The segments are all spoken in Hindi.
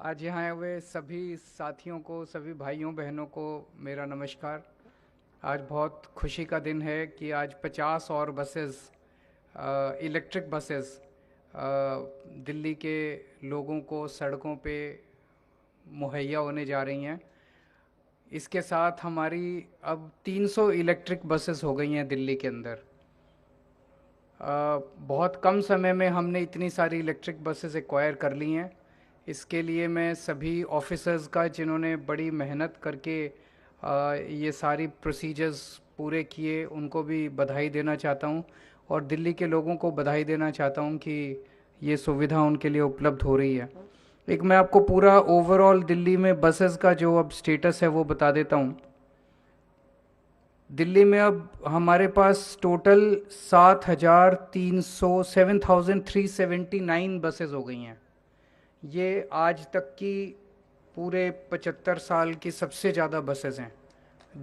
आज यहाँ आए हुए सभी साथियों को, सभी भाइयों बहनों को मेरा नमस्कार। आज बहुत खुशी का दिन है कि आज 50 और बसेस, इलेक्ट्रिक बसेस दिल्ली के लोगों को सड़कों पे मुहैया होने जा रही हैं। इसके साथ हमारी अब 300 इलेक्ट्रिक बसेस हो गई हैं दिल्ली के अंदर। बहुत कम समय में हमने इतनी सारी इलेक्ट्रिक बसेस एक्वायर कर ली हैं। इसके लिए मैं सभी ऑफिसर्स का, जिन्होंने बड़ी मेहनत करके ये सारी प्रोसीजर्स पूरे किए, उनको भी बधाई देना चाहता हूँ। और दिल्ली के लोगों को बधाई देना चाहता हूँ कि ये सुविधा उनके लिए उपलब्ध हो रही है। एक मैं आपको पूरा ओवरऑल दिल्ली में बसेस का जो अब स्टेटस है वो बता देता हूँ। दिल्ली में अब हमारे पास टोटल 7,379 बसेस हो गई हैं। ये आज तक की पूरे 75 साल की सबसे ज़्यादा बसेस हैं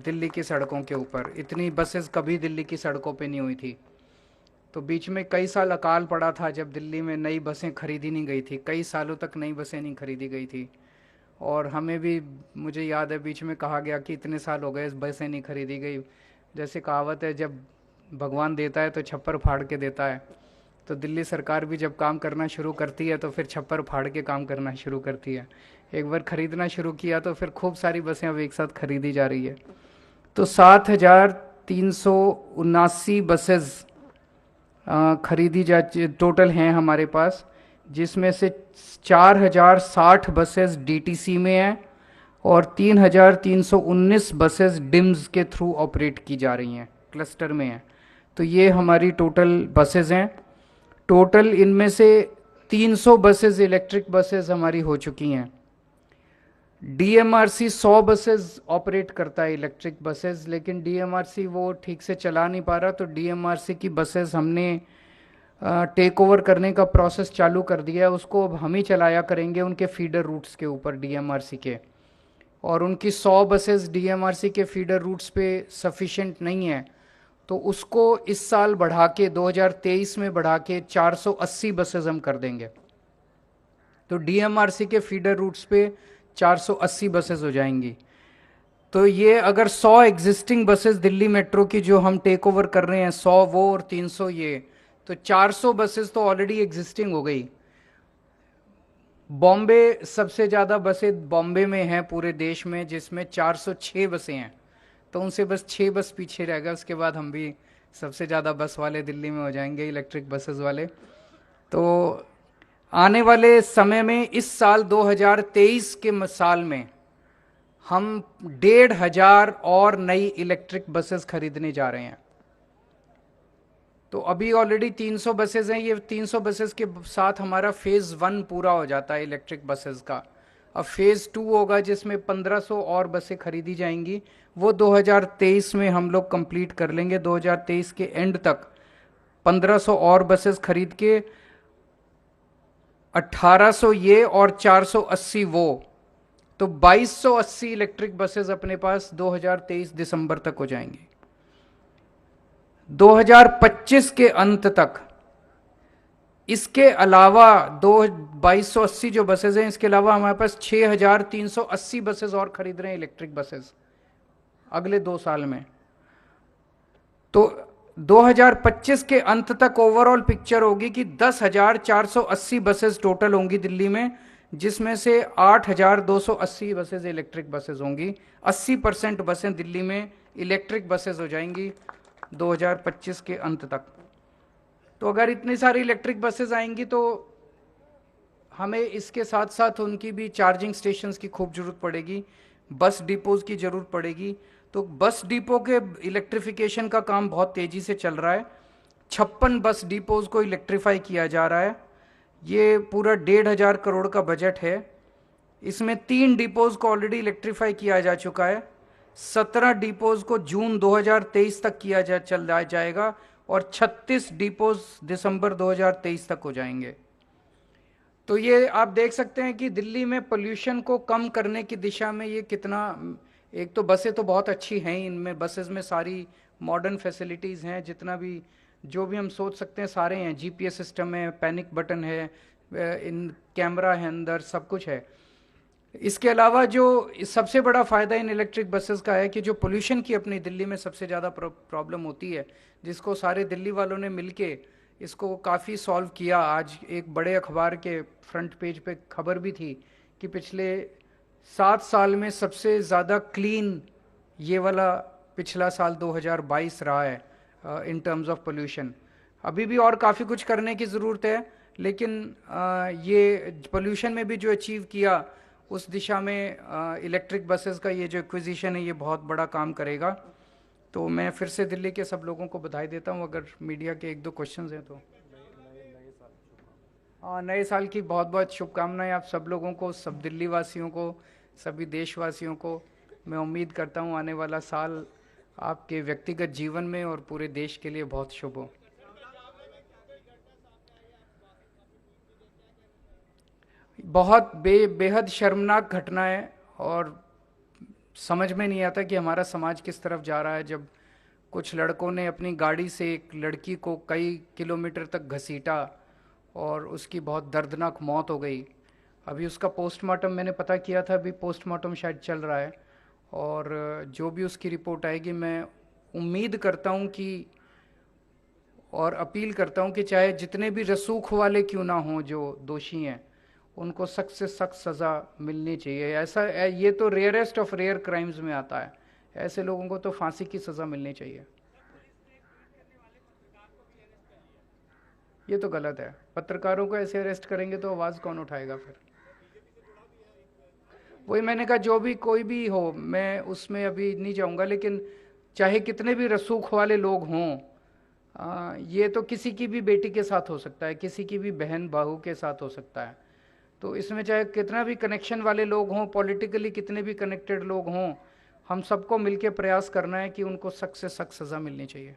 दिल्ली की सड़कों के ऊपर। इतनी बसेस कभी दिल्ली की सड़कों पे नहीं हुई थी। तो बीच में कई साल अकाल पड़ा था जब दिल्ली में नई बसें खरीदी नहीं गई थी, कई सालों तक नई बसें नहीं खरीदी गई थी। और हमें भी, मुझे याद है, बीच में कहा गया कि इतने साल हो गए इस बसें नहीं खरीदी गई। जैसे कहावत है, जब भगवान देता है तो छप्पर फाड़ के देता है। तो दिल्ली सरकार भी जब काम करना शुरू करती है तो फिर छप्पर फाड़ के काम करना शुरू करती है। एक बार खरीदना शुरू किया तो फिर खूब सारी बसें अब एक साथ खरीदी जा रही है। तो 7,379 बसेस खरीदी जा टोटल हैं हमारे पास, जिसमें से 4,060 बसेस डीटीसी में हैं और 3,319 बसेस डिम्स के थ्रू ऑपरेट की जा रही हैं, क्लस्टर में हैं। तो ये हमारी टोटल बसेस हैं। टोटल इनमें से 300 बसेस इलेक्ट्रिक बसेस हमारी हो चुकी हैं। डीएमआरसी 100 बसेस ऑपरेट करता है इलेक्ट्रिक बसेस, लेकिन डीएमआरसी वो ठीक से चला नहीं पा रहा। तो डीएमआरसी की बसेस हमने टेक ओवर करने का प्रोसेस चालू कर दिया है। उसको अब हम ही चलाया करेंगे उनके फीडर रूट्स के ऊपर डीएमआरसी के। और उनकी 100 बसेस डीएमआरसी के फीडर रूट्स पे सफिशिएंट नहीं है, तो उसको इस साल बढ़ा के 2023 में बढ़ा के 480 बसेस हम कर देंगे। तो डीएमआरसी के फीडर रूट्स पे 480 बसेस हो जाएंगी। तो ये अगर 100 एग्जिस्टिंग बसेस दिल्ली मेट्रो की जो हम टेक ओवर कर रहे हैं, 100 वो और 300 ये, तो 400 बसेस तो ऑलरेडी एग्जिस्टिंग हो गई। बॉम्बे सबसे ज़्यादा बसें बॉम्बे में हैं पूरे देश में, जिसमें 406 बसें हैं। तो उनसे बस 6 बस पीछे रह गए, उसके बाद हम भी सबसे ज़्यादा बस वाले दिल्ली में हो जाएंगे, इलेक्ट्रिक बसेस वाले। तो आने वाले समय में, इस साल 2023 के साल में, हम 1,500 और नई इलेक्ट्रिक बसेस खरीदने जा रहे हैं। तो अभी ऑलरेडी 300 बसेस हैं। ये 300 बसेस के साथ हमारा फेज 1 पूरा हो जाता है इलेक्ट्रिक बसेस का। अब फेज 2 होगा जिसमें 1500 और बसें खरीदी जाएंगी। वो 2023 में हम लोग कंप्लीट कर लेंगे। 2023 के एंड तक 1500 और बसेस खरीद के 1800 ये और 480 वो, तो 2280 इलेक्ट्रिक बसेस अपने पास 2023 दिसंबर तक हो जाएंगी। 2025 के अंत तक इसके अलावा दो 2280 जो बसेस हैं, इसके अलावा हमारे पास 6,380 बसेस और खरीद रहे हैं इलेक्ट्रिक बसेस अगले 2 साल में। तो 2025 के अंत तक ओवरऑल पिक्चर होगी कि 10,480 बसेस टोटल होंगी दिल्ली में, जिसमें से 8,280 बसेस इलेक्ट्रिक बसेस होंगी। 80% बसें दिल्ली में इलेक्ट्रिक बसेस हो जाएंगी 2025 के अंत तक। तो अगर इतनी सारी इलेक्ट्रिक बसेस आएंगी तो हमें इसके साथ साथ उनकी भी चार्जिंग स्टेशंस की खूब जरूरत पड़ेगी, बस डिपोज की जरूरत पड़ेगी। तो बस डिपो के इलेक्ट्रिफिकेशन का काम बहुत तेजी से चल रहा है। 56 बस डिपोज को इलेक्ट्रीफाई किया जा रहा है। ये पूरा 1,500 करोड़ का बजट है। इसमें 3 डिपोज को ऑलरेडी इलेक्ट्रीफाई किया जा चुका है। 17 डिपोज को जून 2023 तक किया जाएगा और 36 डिपोज दिसंबर 2023 तक हो जाएंगे। तो ये आप देख सकते हैं कि दिल्ली में पोल्यूशन को कम करने की दिशा में ये कितना। एक तो बसें तो बहुत अच्छी हैं, इनमें बसेस में सारी मॉडर्न फैसिलिटीज़ हैं, जितना भी जो भी हम सोच सकते हैं सारे हैं। जीपीएस सिस्टम है, पैनिक बटन है, इन कैमरा है, अंदर सब कुछ है। इसके अलावा जो सबसे बड़ा फ़ायदा इन इलेक्ट्रिक बसेस का है कि जो पोल्यूशन की अपनी दिल्ली में सबसे ज़्यादा प्रॉब्लम होती है, जिसको सारे दिल्ली वालों ने मिलके इसको काफ़ी सॉल्व किया। आज एक बड़े अखबार के फ्रंट पेज पे खबर भी थी कि पिछले 7 साल में सबसे ज़्यादा क्लीन ये वाला पिछला साल 2022 रहा है इन टर्म्स ऑफ पोल्यूशन। अभी भी और काफ़ी कुछ करने की ज़रूरत है, लेकिन ये पोल्यूशन में भी जो अचीव किया उस दिशा में इलेक्ट्रिक बसेस का ये जो एक्विजिशन है ये बहुत बड़ा काम करेगा। तो मैं फिर से दिल्ली के सब लोगों को बधाई देता हूँ। अगर मीडिया के एक दो क्वेश्चंस हैं तो। हाँ, नए साल की बहुत बहुत शुभकामनाएं आप सब लोगों को, सब दिल्ली वासियों को, सभी देशवासियों को। मैं उम्मीद करता हूँ आने वाला साल आपके व्यक्तिगत जीवन में और पूरे देश के लिए बहुत शुभ हो। बहुत बेहद शर्मनाक घटना है और समझ में नहीं आता कि हमारा समाज किस तरफ जा रहा है, जब कुछ लड़कों ने अपनी गाड़ी से एक लड़की को कई किलोमीटर तक घसीटा और उसकी बहुत दर्दनाक मौत हो गई। अभी उसका पोस्टमार्टम मैंने पता किया था, अभी पोस्टमार्टम शायद चल रहा है और जो भी उसकी रिपोर्ट आएगी मैं उम्मीद करता हूँ कि और अपील करता हूँ कि चाहे जितने भी रसूख वाले क्यों ना हों जो दोषी हैं, उनको सख्त से सख्त सज़ा मिलनी चाहिए। ऐसा ये तो रेयरेस्ट ऑफ रेयर क्राइम्स में आता है, ऐसे लोगों को तो फांसी की सज़ा मिलनी चाहिए। ये तो गलत है, पत्रकारों को ऐसे अरेस्ट करेंगे तो आवाज़ कौन उठाएगा फिर। वही मैंने कहा, जो भी कोई भी हो मैं उसमें अभी नहीं जाऊंगा, लेकिन चाहे कितने भी रसूख वाले लोग हों, ये तो किसी की भी बेटी के साथ हो सकता है, किसी की भी बहन बहू के साथ हो सकता है। तो इसमें चाहे कितना भी कनेक्शन वाले लोग हों, पॉलिटिकली कितने भी कनेक्टेड लोग हों, हम सबको मिलकर प्रयास करना है कि उनको सख्त से सख्त सज़ा मिलनी चाहिए।